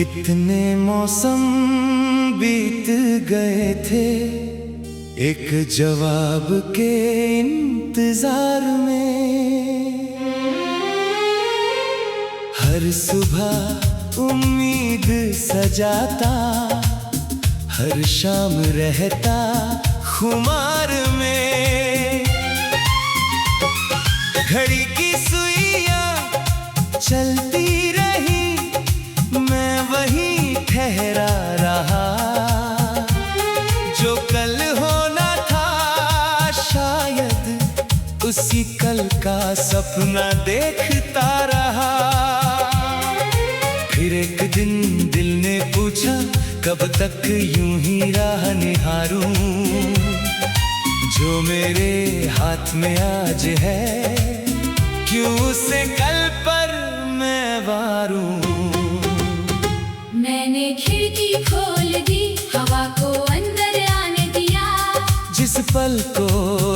कितने मौसम बीत गए थे एक जवाब के इंतजार में। हर सुबह उम्मीद सजाता, हर शाम रहता खुमार में। घड़ी की सुइयां चलती रही, मैं वहीं ठहरा रहा। जो कल होना था शायद उसी कल का सपना देखता रहा। फिर एक दिन दिल ने पूछा, कब तक यूं ही राह निहारूं। जो मेरे हाथ में आज है, क्यों उसे कल पर मैं वारूं। मैंने खिड़की खोल दी, हवा को अंदर आने दिया। जिस पल को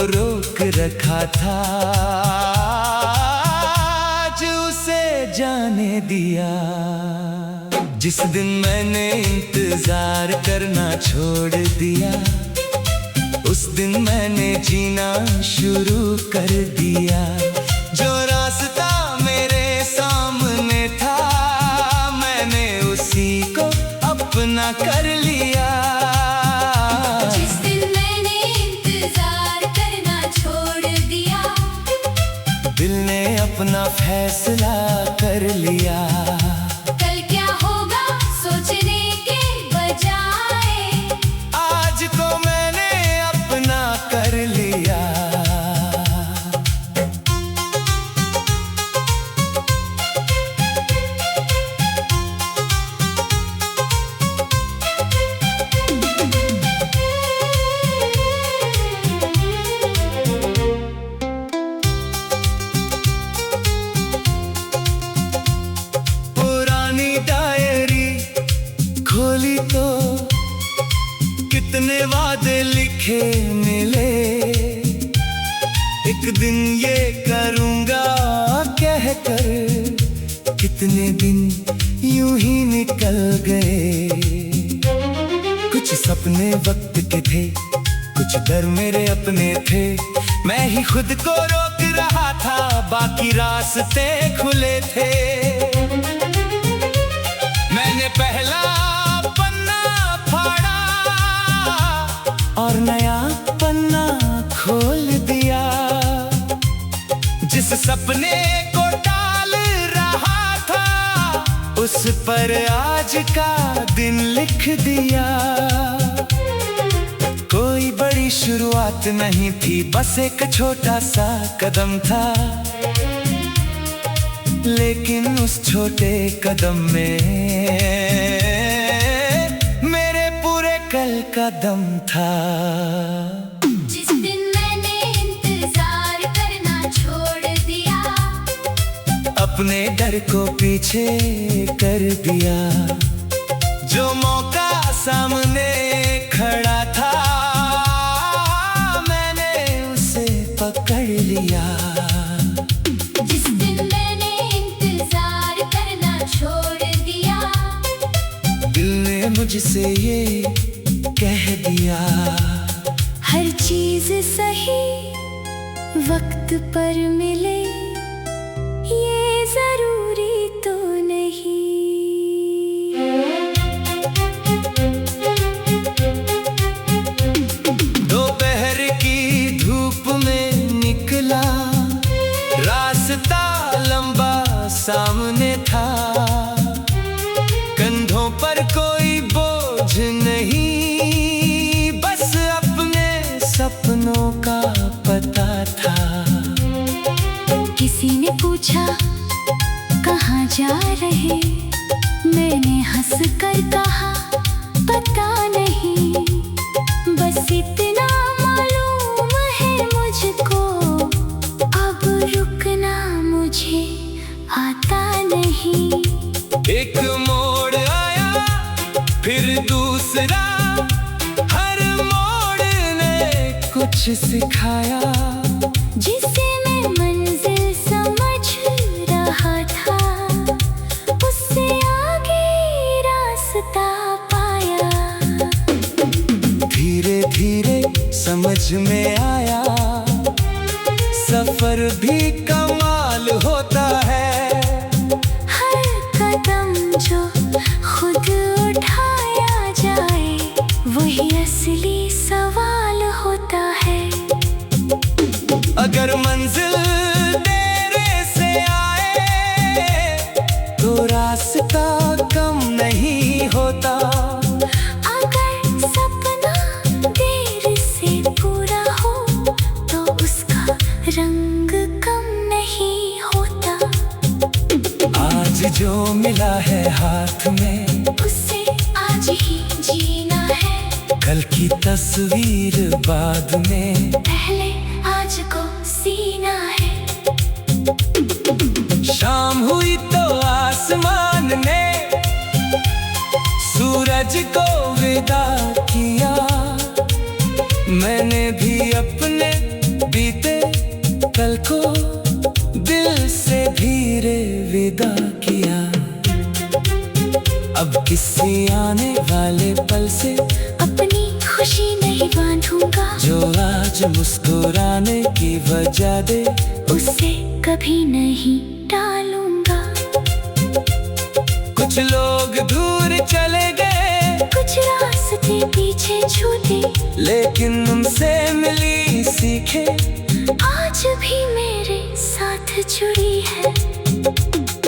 रोक रखा था, आज उसे जाने दिया। जिस दिन मैंने इंतजार करना छोड़ दिया, उस दिन मैंने जीना शुरू कर दिया। जो रास्ता मेरे सामने था, मैंने उसी को अपना कर लिया। जिस दिन मैंने इंतजार करना छोड़ दिया, दिल ने अपना फैसला कर लिया। कल क्या होगा सोचने के बजाय, आज को मैंने अपना कर लिया। खोली तो कितने वादे लिखे मिले। एक दिन ये करूँगा कहकर, कितने दिन यूं ही निकल गए। कुछ सपने वक्त के थे, कुछ डर मेरे अपने थे। मैं ही खुद को रोक रहा था, बाकी रास्ते खुले थे। मैंने पहला और नया पन्ना खोल दिया। जिस सपने को टाल रहा था, उस पर आज का दिन लिख दिया। कोई बड़ी शुरुआत नहीं थी, बस एक छोटा सा कदम था। लेकिन उस छोटे कदम में कल का दम था। जिस दिन मैंने इंतजार करना छोड़ दिया, अपने डर को पीछे कर दिया। जो मौका सामने खड़ा था, मैंने उसे पकड़ लिया। जिस दिन मैंने इंतजार करना छोड़ दिया, दिल ने मुझसे ये कह दिया। हर चीज सही वक्त पर मिले, ये जरूरी तो नहीं। दोपहर की धूप में निकला, रास्ता लंबा सामने था। कंधों पर कोई बोझ नहीं, सपनों का पता था। किसी ने पूछा कहाँ जा रहे, मैंने हंस कर कहा पता नहीं। बस इतना मालूम है मुझको, अब रुकना मुझे आता नहीं। एक मोड़ आया फिर दूसरा, कुछ सिखाया। जिसे मैं मंजिल समझ रहा था, उससे आगे समझ में आया सफर भी कमाल होता है। हर कदम जो खुद उठाया जाए वही असली सवाल होता है। अगर मंजिल तेरे से आए तो रास्ता कम नहीं होता। अगर सपना देर से पूरा हो तो उसका रंग कम नहीं होता। आज जो मिला है हाथ में उसे आज ही जीना है। कल की तस्वीर बाद में, पहले आज को सीना है। शाम हुई तो आसमान ने सूरज को विदा किया। मैंने भी अपने बीते कल को दिल से धीरे विदा किया। अब किसी आने वाले पल से अपनी खुशी नहीं बांधूंगा। जो आज मुस्कुराने की वजह दे उसे कभी नहीं टालूंगा। कुछ लोग दूर चले गए, कुछ रास्ते पीछे छूटे, लेकिन उनसे मिली सीखे आज भी मेरे साथ जुड़ी है।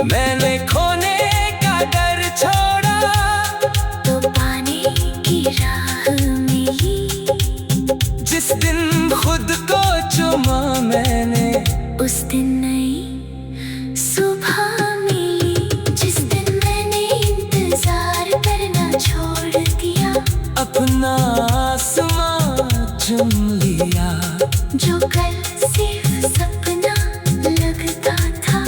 मैंने खोने का डर छोड़ा तो पाने की राह में ही जिस दिन खुद को चुमा मैंने, उस दिन नई सुबह मिली। जिस दिन मैंने इंतजार करना छोड़ दिया, अपना आसमां चुम लिया। जो कल सिर्फ सपना लगता था,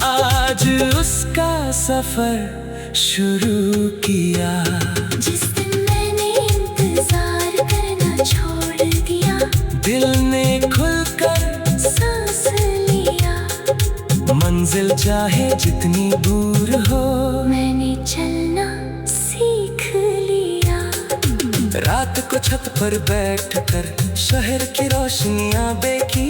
आज उसका सफर शुरू किया। जिस दिन मैंने इंतजार करना छोड़ दिया, दिल ने खुलकर सांस लिया। मंजिल चाहे जितनी दूर हो, मैंने चलना सीख लिया। रात को छत पर बैठकर शहर की रोशनियां देखी।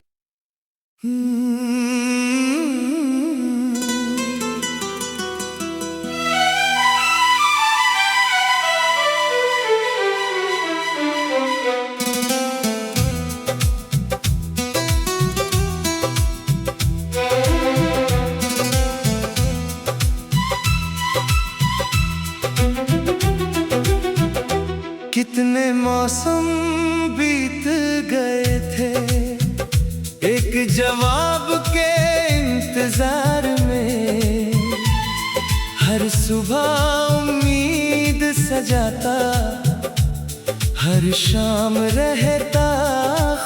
कितने मौसम बीत गए थे एक जवाब के इंतजार में। हर सुबह उम्मीद सजाता, हर शाम रहता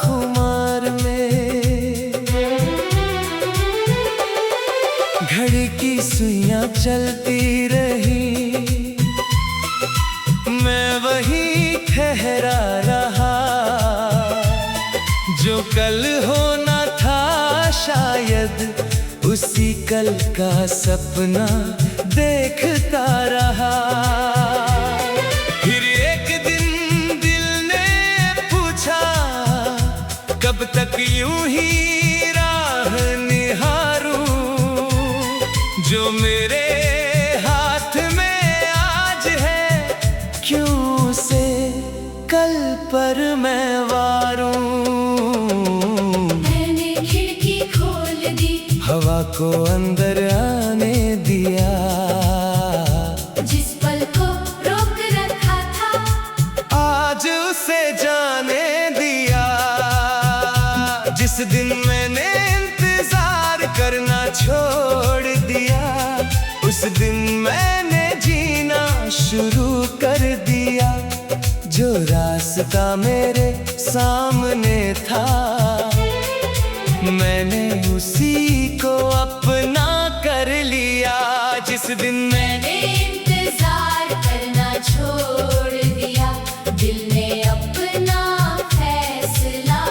खुमार में। घड़ी की सुइयां चलती रही, मैं वही ठहरा रहा। जो कल होना था शायद उसी कल का सपना देखता रहा। फिर एक दिन दिल ने पूछा, कब तक यूं ही राह निहारूं। जो मेरे हाथ में आज है, क्यों से कल पर मैं वारूं। मैंने खिड़की खोल दी, हवा को अंदर आने दिया। जिस पल को रोक रखा था, आज उसे जाने दिया। जिस दिन मैंने इंतजार करना छोड़ दिया, उस दिन मैंने जीना शुरू कर दिया। जो रास्ता मेरे सामने था, मैंने उसी को अपना कर लिया। जिस दिन मैंने इंतजार करना छोड़ दिया, दिल ने अपना फैसला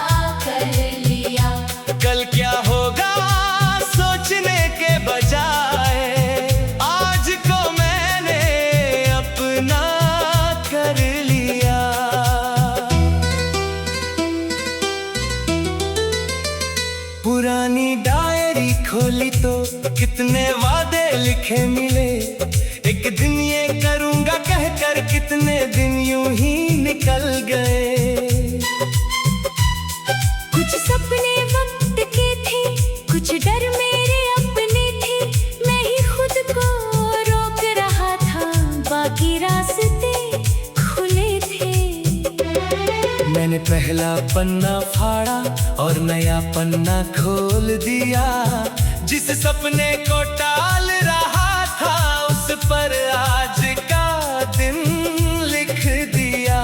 कर लिया। कल क्या होगा सोचने के बजाय, आज को मैंने अपना कर लिया। पुरानी डायरी खोली तो कितने वादे लिखे मिले, एक दिन ये करूंगा कहकर कितने दिन यूं ही निकल गए। कुछ सपने वक्त के थे, कुछ डर मेरे अपने थे, मैं ही खुद को रोक रहा था, बाकी रास्ते खुले थे। मैंने पहला पन्ना फाड़ा और नया पन्ना खोल दिया, जिस सपने को टाल रहा था उस पर आज का दिन लिख दिया।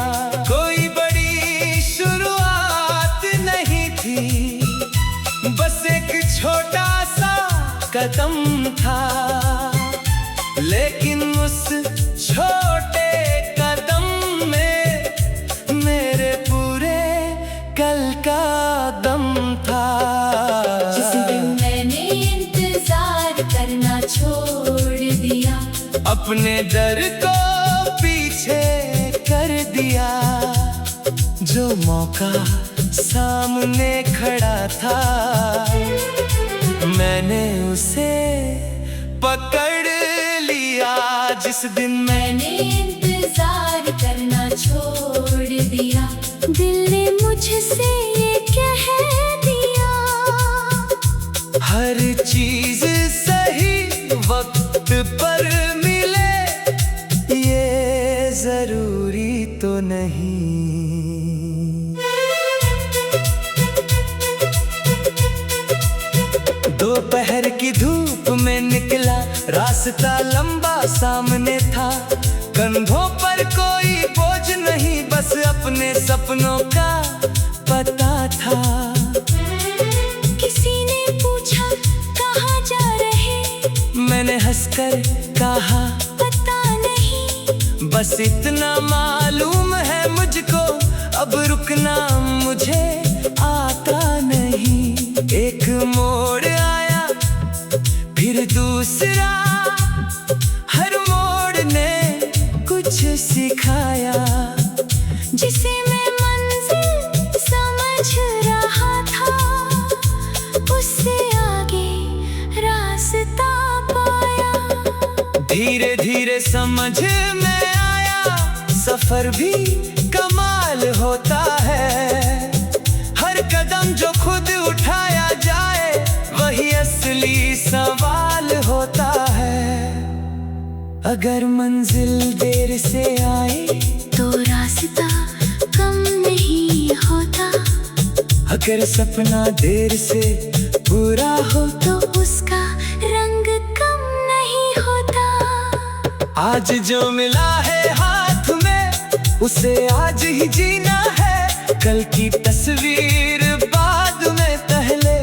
कोई बड़ी शुरुआत नहीं थी, बस एक छोटा सा कदम था, लेकिन उस छोटे कदम में मेरे पूरे कल का दम था। जिस दिन मैंने इंतजार करना छोड़ दिया, अपने डर को पीछे कर दिया, जो मौका सामने खड़ा था मैंने उसे पकड़ लिया। जिस दिन मैंने इंतजार करना छोड़ दिया, दिल ने मुझसे ये कह दिया, हर चीज सही वक्त पर मिले ये जरूरी तो नहीं। दोपहर की धूप में निकला, रास्ता लंबा सामने था, कंधों पर कोई बोझ नहीं, बस अपने सपनों का पता था। किसी ने पूछा कहाँ जा रहे, मैंने हंसकर कहा पता नहीं, बस इतना मालूम है मुझको, अब रुकना मुझे आता नहीं। एक मोड़ आया फिर दूसरा, हर मोड़ ने कुछ सिखाया, जिसे मैं मंजिल समझ रहा था, उससे आगे रास्ता पाया। धीरे धीरे समझ में आया, सफर भी कमाल होता है, हर कदम जो खुद उठाया जाए वही असली सवाल होता है। अगर मंजिल देर से आए तो रास्ता कम नहीं होता, अगर सपना देर से पूरा हो तो उसका रंग कम नहीं होता। आज जो मिला है हाथ में उसे आज ही जीना है, कल की तस्वीर बाद में, पहले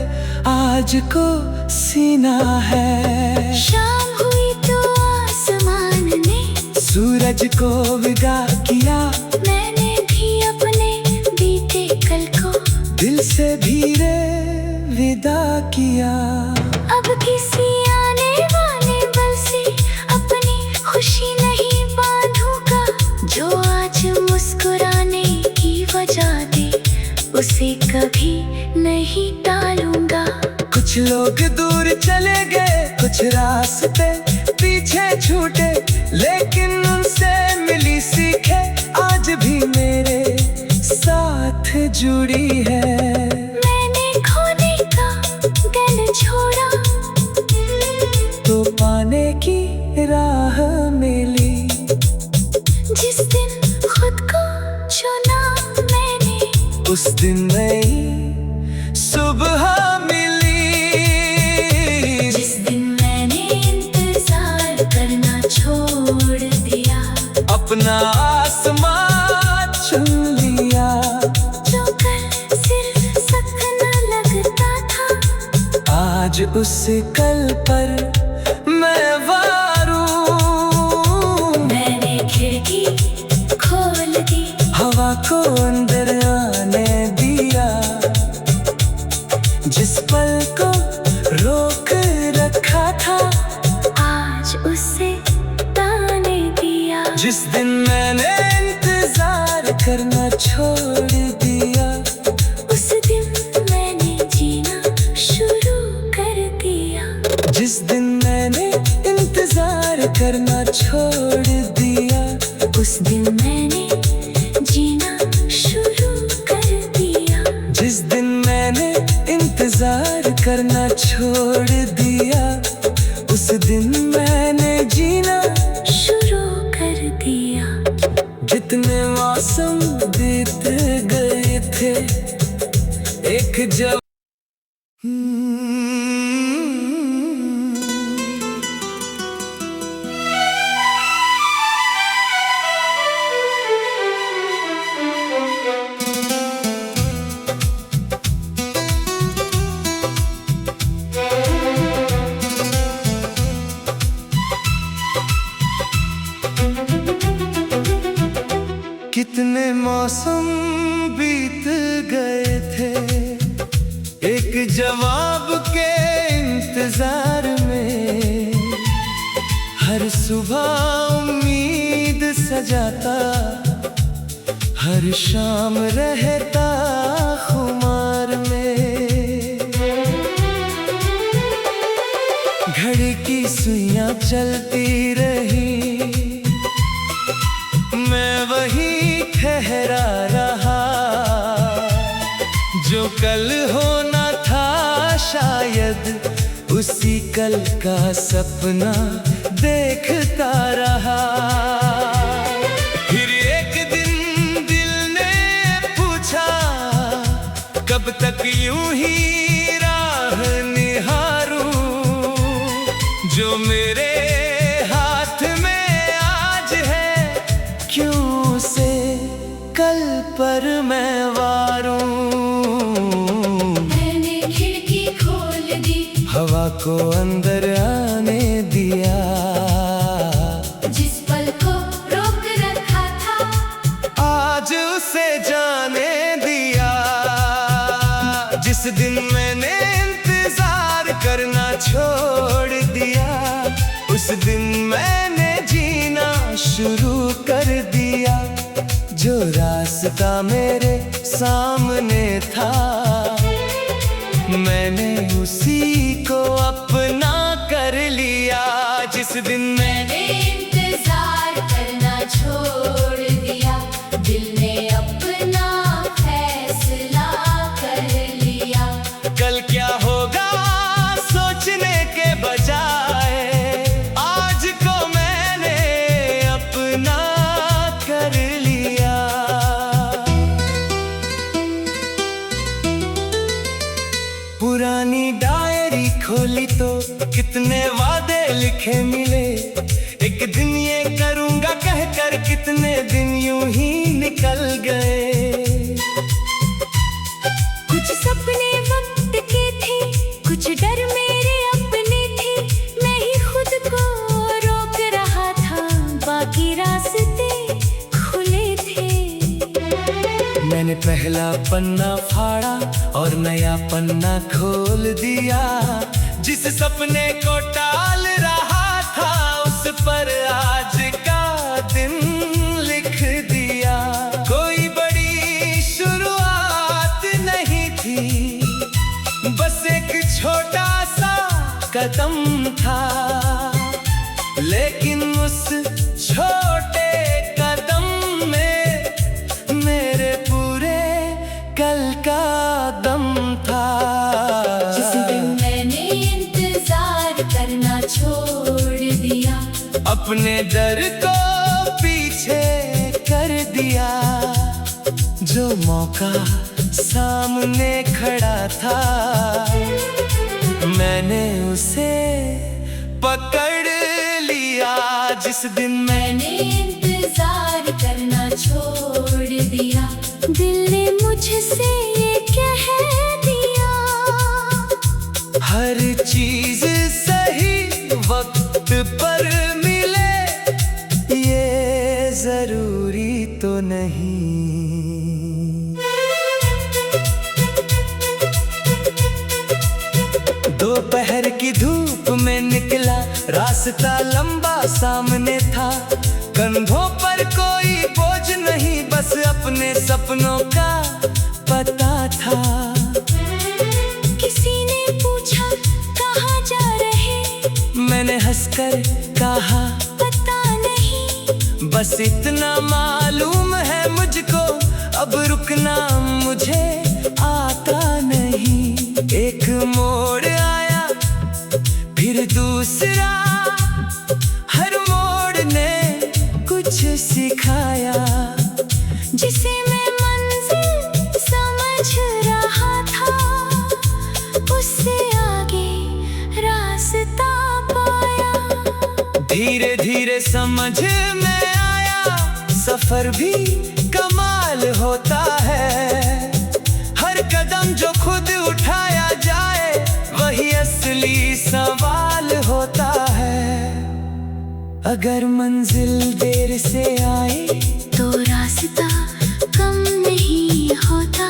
आज को सीना है। शाम हुई तो आसमान ने सूरज को विदा किया, मैंने भी अपने बीते कल को दिल से धीरे विदा किया। अब किसी आने वाले बल से अपनी खुशी नहीं बांधूंगा, जो आज मुस्कुराने की वजह दे उसे कभी नहीं टालूंगा। कुछ लोग दूर चले गए, कुछ रास्ते पीछे छूटे, लेकिन उनसे मिली सीखे आज भी मेरे साथ जुड़ी है। मैंने खोने का दिल छोड़ा तो पाने की राह मिली, जिस दिन खुद को चुना मैंने, उस दिन नई सुबह मिली। जिस दिन मैंने इंतजार करना छोड़ दिया, अपना आसमां चुन लिया, जो कल सिर्फ सपना लगता था, आज उस कल पर मैं वारू। मैंने खिड़की खोल दी, हवा को अंदर आने दिया, जिस पल को रोक रखा था आज उसे ताने दिया। जिस दिन मैंने इंतजार करना छोड़ दिया, उस दिन मैंने जीना जिस दिन मैंने इंतजार करना छोड़ दिया, उस दिन मैंने जीना शुरू कर दिया। जिस दिन मैंने इंतजार करना छोड़ दिया, उस दिन मैंने जीना शुरू कर दिया। जितने मौसम बीत गए थे, एक जब कितने मौसम बीत गए थे, एक जवाब के इंतजार में। हर सुबह उम्मीद सजाता, हर शाम रहता खुमार में। घड़ी की सुइयां चलती रही, मैं वही ठहरा रहा। जो कल होना था शायद उसी कल का सपना देखता रहा। फिर एक दिन दिल ने पूछा, कब तक यूं ही राह निहारूं। जो मेरे हाथ में आज है, क्यों से कल पर मैं वारूं। मैंने खिड़की खोल दी, हवा को अंदर आने दिया। जिस पल को रोक रखा था, आज उसे जाने दिया। जिस दिन मैंने इंतजार करना छोड़ दिया, उस दिन मैंने जीना शुरू कर दिया। जो रास्ता मेरे सामने था, मैंने उसी को अपना कर लिया। जिस दिन मैंने इंतजार करना छोड़ दिया, दिल ने अपना फैसला कर लिया। कल क्या होगा सोचने के बजाय, आज को मैंने अपना कर लिया। पुरानी डायरी खोली तो कितने वादे लिखे मिले। एक दिन ये करूंगा कहकर कितने दिन यूं ही निकल गए। कुछ सपने वक्त के थे, कुछ डर मेरे अपने थे। मैं ही खुद को रोक रहा था, बाकी रास्ते खुले थे। मैंने पहला पन्ना फाड़ा और नया पन्ना खोल दिया। जिस सपने को टाल रहा था, उस पर आज का दिन लिख दिया। कोई बड़ी शुरुआत नहीं थी, बस एक छोटा सा कदम था। लेकिन उस छोटे कदम में मेरे पूरे कल का दम था। जिस दिन मैंने इंतजार करना छोड़ दिया, अपने डर को पीछे कर दिया। जो मौका सामने खड़ा था, मैंने उसे पकड़ लिया। जिस दिन मैंने इंतजार करना छोड़ दिया, दिल ने मुझसे ये कह दिया। हर चीज सही वक्त पर मिले, ये जरूरी तो नहीं। दोपहर की धूप में निकला, रास्ता लंबा सामने था। कंधों पर कोई बोझ नहीं, बस अपने सपनों का पता था। किसी ने पूछा कहाँ जा रहे, मैंने हंसकर कहा पता नहीं, बस इतना मालूम है मुझको, अब रुकना मुझे आता नहीं। एक मोड़ आया फिर दूसरा, हर मोड़ ने कुछ सिखाया, जिसे मैं मंजिल समझ रहा था, उससे आगे रास्ता पाया। धीरे धीरे समझ में आया, सफर भी कमाल होता है। हर कदम जो खुद उठाया जाए, वही असली सवाल होता है। अगर मंजिल देर से आए, तो रास्ता कम नहीं होता,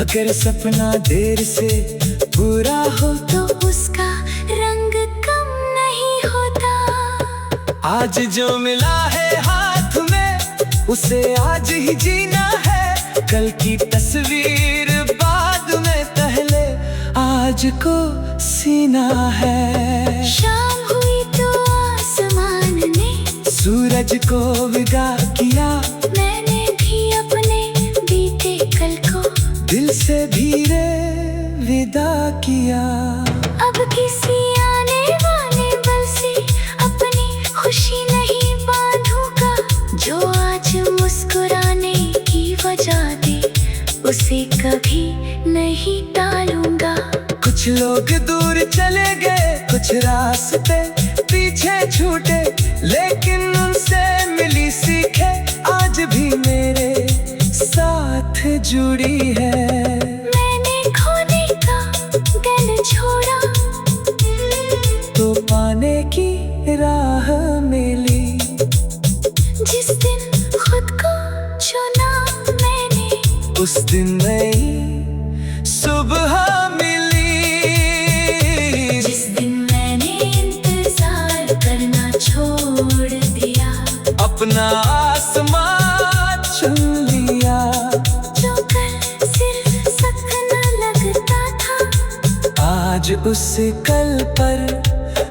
अगर सपना देर से पूरा हो, तो उसका रंग कम नहीं होता। आज जो मिला है हाथ में, उसे आज ही जीना है। कल की तस्वीर बाद में, पहले आज को सीना है। शाम हुई तो आसमान ने सूरज को विदा किया, मैंने भी अपने बीते कल को दिल से धीरे विदा किया। अब किसी आने वाले बल से अपनी खुशी नहीं बांधूंगा, जो आज मुस्कुराने की वजह दे, उसे कभी नहीं टालूंगा। कुछ लोग दूर चले गए, कुछ रास्ते पीछे छूटे, लेकिन उनसे मिली सीखें आज भी मेरे साथ जुड़ी है। मैंने खोने का गल छोड़ा, तो पाने की राह मिली। जिस दिन खुद को चुना मैंने, उस दिन नई सुबह मिली। जिस दिन मैंने इंतजार करना छोड़ दिया, अपना आसमान चुन लिया। जो कल सिर्फ सपना लगता था, आज उस कल पर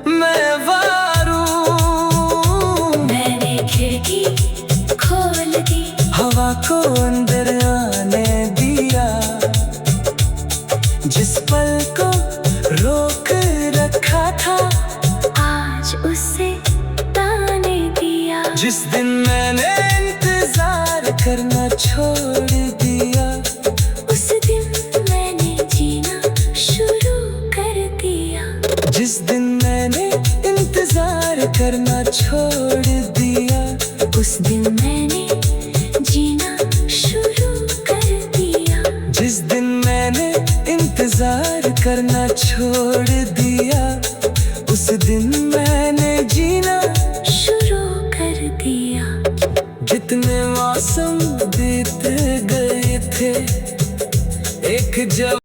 मैं वारू। मैंने खिड़की खोल दी, हवा को अंदर आने दिया। जिस पल को रोक रखा था, आज उसे ताने दिया। जिस दिन मैंने इंतजार करना छोड़ दिया, उस दिन मैंने जीना शुरू कर दिया। जिस दिन मैंने इंतजार करना छोड़ दिया, उस दिन मैंने जीना शुरू कर दिया। जिस दिन मैंने इंतजार करना छोड़ दिया, उस दिन मैंने जीना शुरू कर दिया। जितने मौसम बीत गए थे, एक जब